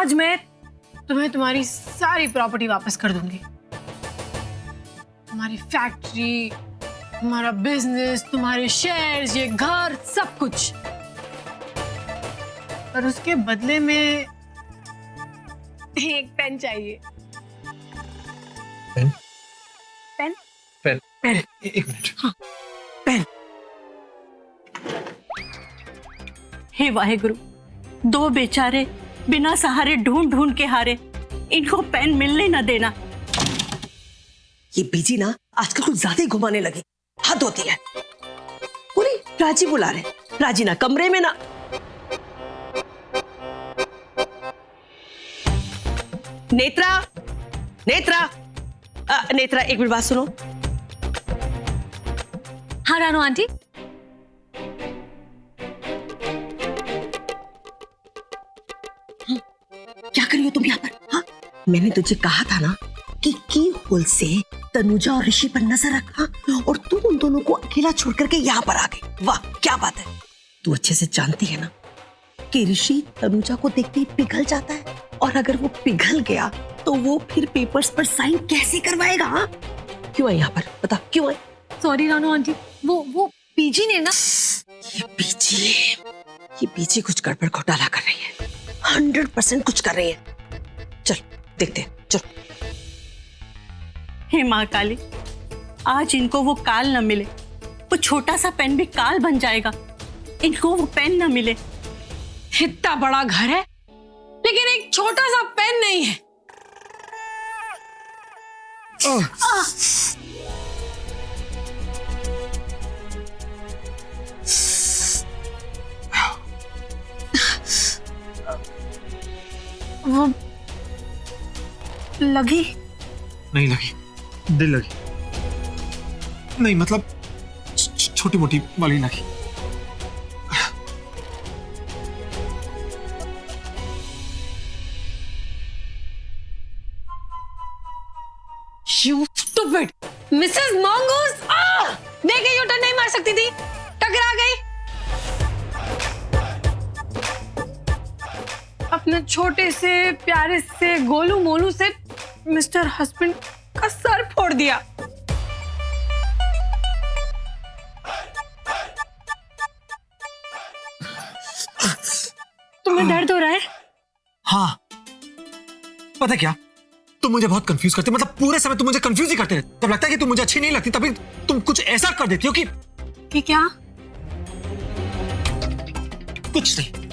आज मैं तुम्हें तुम्हारी सारी प्रॉपर्टी वापस कर दूंगी। तुम्हारी फैक्ट्री, तुम्हारा बिजनेस, तुम्हारे शेयर्स, ये घर, सब कुछ। पर उसके बदले में एक पेन चाहिए। पेन? पेन? पेन? पेन। एक मिनट। हाँ, पेन। हे वाहेगुरु, दो बेचारे बिना सहारे ढूंढ ढूंढ के हारे, इनको पेन मिलने न देना। ये बीजी ना आजकल कुछ ज्यादा ही घुमाने लगी, हद होती है। पूरी राजी बुला रहे, राजी ना कमरे में ना। नेत्रा, नेत्रा, नेत्रा एक मिनट बात सुनो। हाँ रानू आंटी। क्या कर रही हो तुम यहाँ पर? हाँ, मैंने तुझे कहा था ना कि की होल से तनुजा और ऋषि पर नजर रखा, और तू उन दोनों को अकेला छोड़ करके यहाँ पर आ गई। वाह क्या बात है। तू अच्छे से जानती है ना कि ऋषि तनुजा को देखते ही पिघल जाता है, और अगर वो पिघल गया तो वो फिर पेपर्स पर साइन कैसे करवाएगा? हाँ? क्यों है यहाँ पर, बता क्यों है? सॉरी रानू आंटी, वो पीजी ने ना। ये बीजी कुछ गड़बड़ घोटाला कर रही है, 100% कुछ कर रही है। चल देखते हैं, चल। हे माँ काली, आज इनको वो काल न मिले। वो छोटा सा पेन भी काल बन जाएगा, इनको वो पेन न मिले। इतना बड़ा घर है लेकिन एक छोटा सा पेन नहीं है। वो लगी? नहीं लगी, दिल लगी। नहीं मतलब छोटी मोटी वाली लगी। You stupid, Mrs mongoose! देखे यूटर्न नहीं मार सकती थी, टकरा गई। अपने छोटे से प्यारे से गोलू मोलू से मिस्टर हस्बैंड का सर फोड़ दिया। तुम्हें दर्द हो रहा है? हाँ, पता क्या, तुम मुझे बहुत कंफ्यूज करते, मतलब पूरे समय तुम मुझे कंफ्यूज ही करते रहते। जब लगता है कि तुम मुझे अच्छी नहीं लगती तभी तुम कुछ ऐसा कर देती हो कि क्या? कुछ नहीं।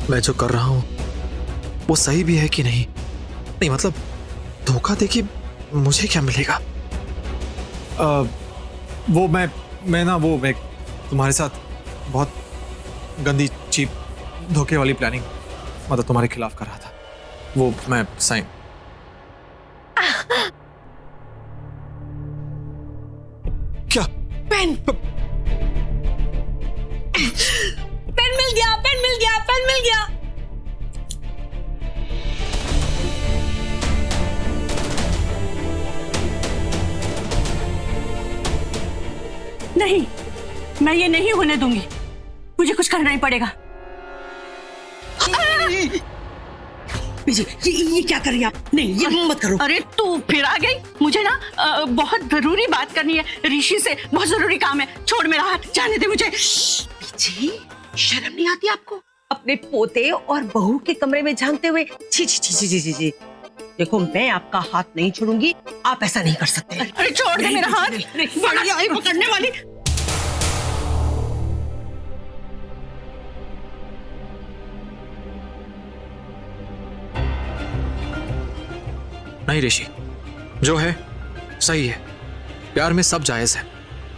मैं जो कर रहा हूं वो सही भी है कि नहीं? नहीं मतलब धोखा दे के मुझे क्या मिलेगा? वो मैं ना वो मैं तुम्हारे साथ बहुत गंदी चीप धोखे वाली प्लानिंग मतलब तुम्हारे खिलाफ कर रहा था। वो मैं साइन क्या? पेन पेन मिल गया, पेन मिल गया, पेन मिल गया। नहीं, मैं ये नहीं होने दूंगी, मुझे कुछ करना ही पड़ेगा। ये क्या कर रही है आप? नहीं ये मत करो। अरे तू फिर आ गई। मुझे ना बहुत जरूरी बात करनी है ऋषि से, बहुत जरूरी काम है। छोड़ मेरा हाथ, जाने दे मुझे। जी, शर्म नहीं आती आपको? अपने पोते और बहू के कमरे में झांकते हुए। छी छी छी छी छी छी। देखो मैं आपका हाथ नहीं छोड़ूंगी, आप ऐसा नहीं कर सकते। अरे छोड़ दे मेरा हाथ, बड़ी आई पकड़ने वाली। नहीं ऋषि, जो है सही है। प्यार में सब जायज है।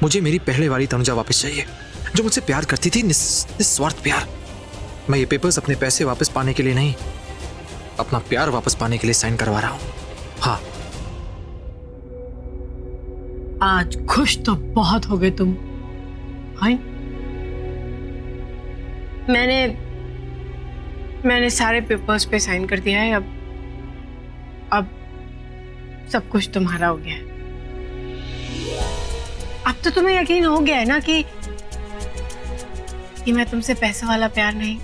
मुझे मेरी पहले वाली तनुजा वापस चाहिए, जो मुझसे प्यार करती थी, निस्वार्थ प्यार। मैं ये पेपर्स अपने पैसे वापस पाने के लिए नहीं, अपना प्यार वापस पाने के लिए साइन करवा रहा हूं। हाँ। आज खुश तो बहुत हो गए तुम। हाय, मैंने सारे पेपर्स पे साइन कर दिया है। अब सब कुछ तुम्हारा हो गया है। अब तो तुम्हें यकीन हो गया है ना कि कि मैं तुमसे पैसे वाला प्यार नहीं,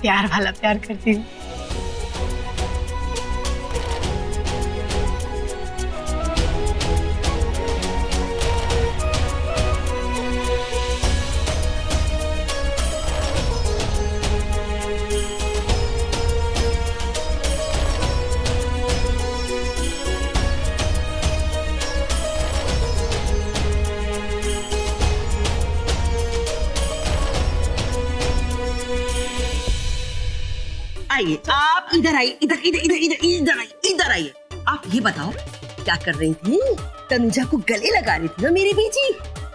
प्यार वाला प्यार करती हूँ। आइए, आप इधर आइए, इधर इधर इधर इधर इधर आइए, इधर आइए। आप ये बताओ क्या कर रही थी? तनुजा को गले लगा रही थी ना मेरी बेटी।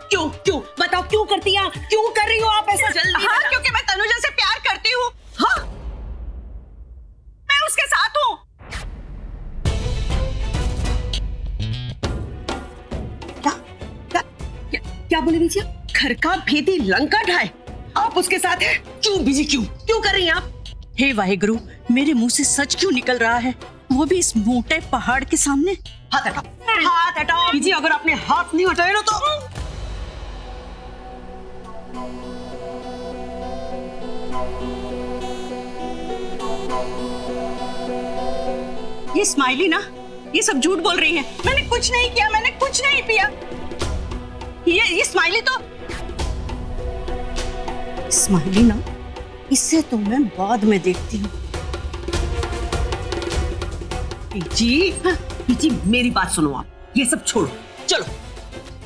क्यों क्यों बताओ, क्यों करती हैं? क्यों कर रही हो आप ऐसा? जल्दी। हाँ, क्योंकि मैं तनुजा से प्यार करती हूँ। हाँ, मैं उसके साथ हूँ। क्या क्या क्या, क्या बोले बीजी? घर का भेदी लंका ढाए, आप उसके साथ हैं? क्यों बीजी, क्यों क्यों कर रही हैं आप? हे वाहेगुरु, मेरे मुंह से सच क्यों निकल रहा है, वो भी इस मोटे पहाड़ के सामने। हाथ हटाओ, हाथ हटाओ बीजी। अगर आपने हाथ नहीं हटाए ना तो ये स्माइली ना, ये सब झूठ बोल रही है। मैंने कुछ नहीं किया, मैंने कुछ नहीं पिया। ये स्माइली तो स्माइली ना, इससे तो मैं बाद में देखती हूँ। बीजी, बीजी मेरी बात सुनो, आप ये सब छोड़ो, चलो।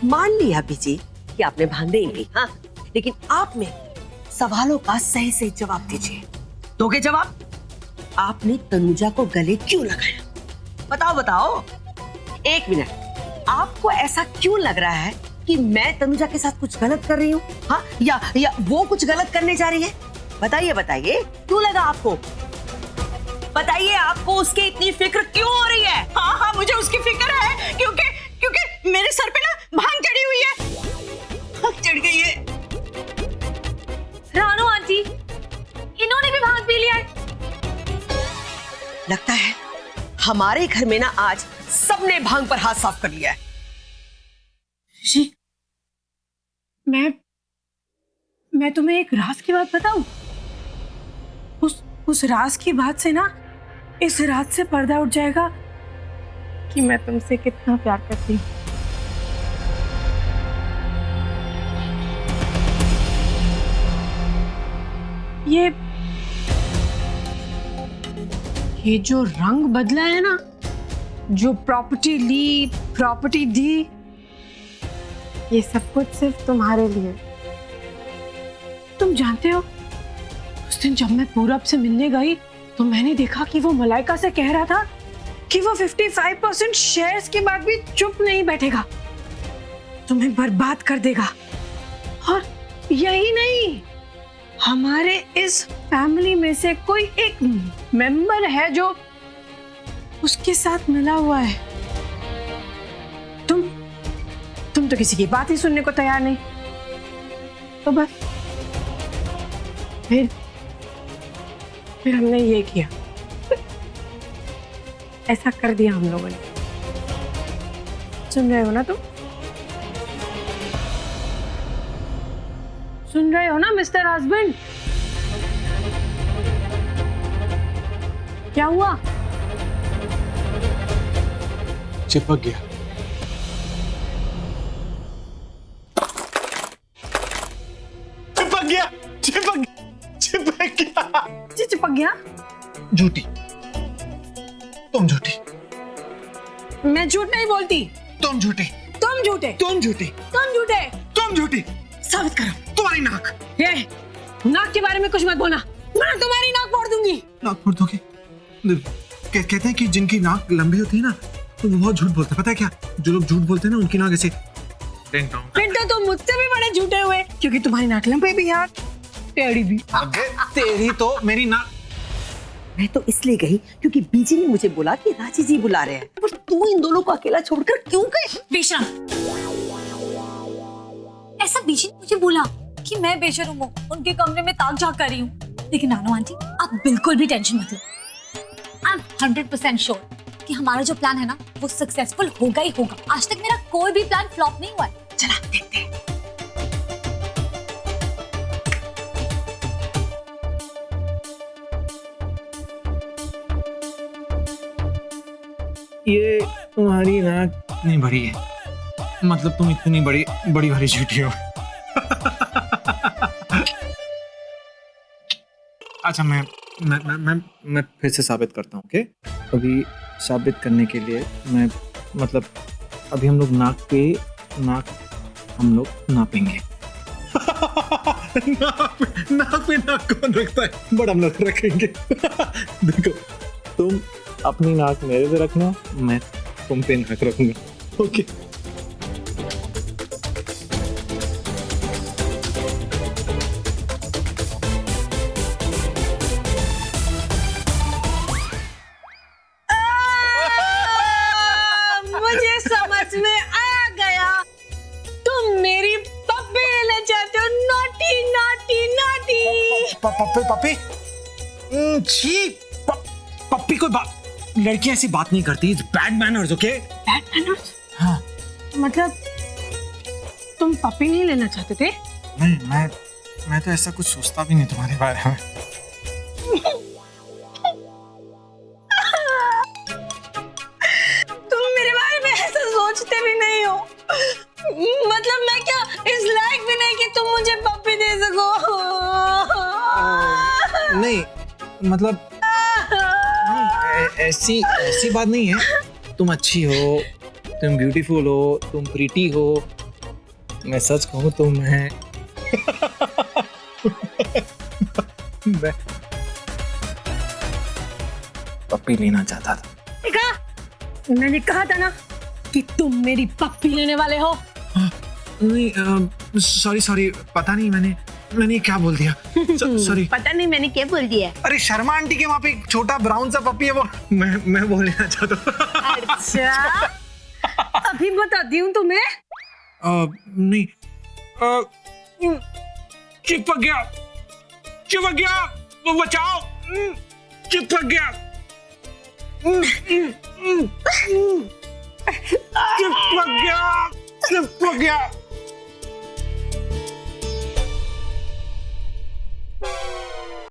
मान लिया बीजी कि आपने भांग नहीं पी, हाँ, लेकिन आप में सवालों का सही सही जवाब दीजिए। दोगे जवाब? आपने तनुजा को गले क्यों लगाया? बताओ बताओ। एक मिनट, आपको ऐसा क्यों लग रहा है कि मैं तनुजा के साथ कुछ गलत कर रही हूँ, हाँ, या वो कुछ गलत करने जा रही है? बताइए बताइए, क्यों लगा आपको? बताइए, आपको उसकी इतनी फिक्र क्यों हो रही है? हाँ हाँ, मुझे उसकी फिक्र है, क्योंकि मेरे सर पे ना भांग चढ़ी हुई है, भांग चढ़ गई है। रानू आंटी, इन्होंने भी भांग पी लिया है। लगता है हमारे घर में ना आज सबने भांग पर हाथ साफ कर लिया है। जी, मैं तुम्हें एक राज की बात बताऊं? उस राज की बात से ना इस रात से पर्दा उठ जाएगा कि मैं तुमसे कितना प्यार करती हूँ। ये जो रंग बदला है ना, जो प्रॉपर्टी ली, प्रॉपर्टी दी, ये सब कुछ सिर्फ तुम्हारे लिए। तुम जानते हो, उस दिन जब मैं पूरब से मिलने गई तो मैंने देखा कि वो मलाइका से कह रहा था कि वो 55% शेयर्स के बाद भी चुप नहीं बैठेगा, तुम्हें बर्बाद कर देगा। और यही नहीं, हमारे इस फैमिली में से कोई एक मेंबर है जो उसके साथ मिला हुआ है। तुम तो किसी की बात ही सुनने को तैयार नहीं, तो बस फिर हमने ये किया, ऐसा कर दिया हम लोगों ने। सुन रहे हो ना तुम? सुन रहे हो ना मिस्टर हस्बैंड? क्या हुआ? चिपक गया। चिपक गया? झूठी, तुम झूठी। मैं झूठ नहीं बोलती। तुम झूठी। तुम झूठे। तुम झूठी। तुम झूठे। तुम झूठी। साबित करो। तुम्हारी नाक। ये नाक के बारे में कुछ मत बोलना, मैं तुम्हारी नाक फोड़ दूंगी। नाक फोड़ दोगे? कहते हैं कि जिनकी नाक लंबी होती है ना, तो वो बहुत झूठ बोलते हैं। पता है क्या? जो लोग झूठ बोलते हैं ना, उनकी नाक ऐसे पिंटू, तुम मुझसे भी बड़े झूठे हुए, क्योंकि तुम्हारी नाक लंबी भी है, टेढ़ी भी। तेरी तो मेरी नाक। मैं तो इसलिए गई क्योंकि बीजी ने मुझे बोला कि राजी जी बुला रहे हैं, पर तू इन दोनों को अकेला छोड़कर क्यों गई? बेशरम, ऐसा बीजी ने मुझे बोला कि मैं बेशरम हूँ, उनके कमरे में ताक झांक कर रही हूँ। लेकिन नानो आंटी, आप बिल्कुल भी टेंशन मत लो। आई एम 100% श्योर कि हमारा जो प्लान है ना, वो सक्सेसफुल होगा ही होगा। आज तक मेरा कोई भी प्लान फ्लॉप नहीं हुआ है। चला देखते हैं। ये तुम्हारी नाक इतनी बड़ी है, मतलब तुम इतनी बड़ी बड़ी भरी झूठी हो। अच्छा मैं फिर से साबित करता हूँ, ओके? अभी साबित करने के लिए मैं मतलब अभी हम लोग नाक हम लोग नापेंगे। नाक कौन रखता है? बट हम लोग रखेंगे। देखो, तुम अपनी नाक मेरे पे रखना, मैं तुम पे नाक रखूंगा, ओके? मुझे समझ में आ गया, तुम मेरी पप्पी लेना चाहते हो। Naughty naughty naughty. पप्पी? छी, पप्पी कोई बात, लड़कियां ऐसी बात नहीं करती। It's bad manners, okay? Bad manners? हाँ। मतलब तुम पप्पी नहीं लेना चाहते थे? नहीं, मैं तो ऐसा कुछ सोचता भी नहीं तुम्हारे बारे में। तुम मेरे बारे में ऐसा सोचते भी नहीं हो। मतलब मैं क्या इस लायक भी नहीं कि तुम मुझे पप्पी दे सको? नहीं, मतलब ऐसी बात नहीं है। तुम अच्छी हो, तुम ब्यूटीफुल हो, तुम प्रीटी हो। मैं सच कहूँ तो मैं पप्पी लेना चाहता था। देखा, मैंने कहा था ना कि तुम मेरी पप्पी लेने वाले हो। नहीं, सॉरी, पता नहीं मैंने क्या बोल दिया। सॉरी। पता नहीं मैंने क्या बोल दिया। अरे शर्मा आंटी के वहाँ पे एक छोटा ब्राउन सा पपी है, वो मैं बोल लेना चाहता हूँ। अच्छा, अभी बताती हूँ तुम्हें। नहीं, चिपक गया, वो बचाओ, चिपक गया, चिपक गया।